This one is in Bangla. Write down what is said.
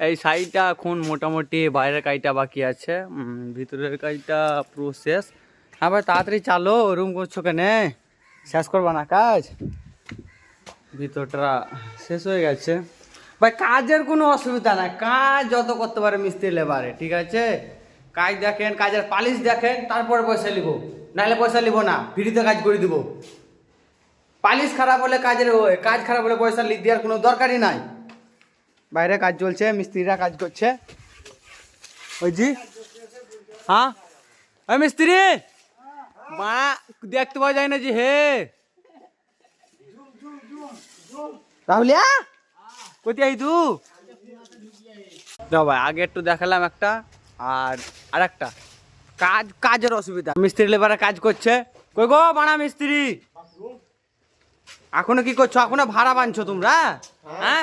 এই সাইডটা এখন মোটামুটি বাইরের কাজটা বাকি আছে, ভিতরের কাজটা পুরো শেষ। হ্যাঁ ভাই তাড়াতাড়ি চালো, রুম করছো কেনে? শেষ করবা না কাজ? ভিতরটা শেষ হয়ে গেছে ভাই, কাজের কোনো অসুবিধা নাই, কাজ যত করতে পারে মিস্ত্রি লেবারে, ঠিক আছে? কাজ দেখেন, কাজের পালিশ দেখেন, তারপরে পয়সা নিব, নাহলে পয়সা নিব না, ফ্রিতে কাজ করে দিব। পালিশ খারাপ হলে কাজের কাজ খারাপ হলে পয়সা দেওয়ার কোনো দরকারই নাই। বাইরে কাজ চলছে, মিস্ত্রিরা কাজ করছে। ওই জি হ্যাঁ ওই মিস্ত্রি মা দেখতে পাওয়া যায় না জি হে রাহুল কোথায় আই তু? ভাই আগে একটু দেখালাম একটা, আর একটা কাজের অসুবিধা, মিস্ত্রি লেবারে কাজ করছে। কই গো বানা মিস্ত্রি, এখনো কি করছো? এখনো ভাড়া বানছো তোমরা? হ্যাঁ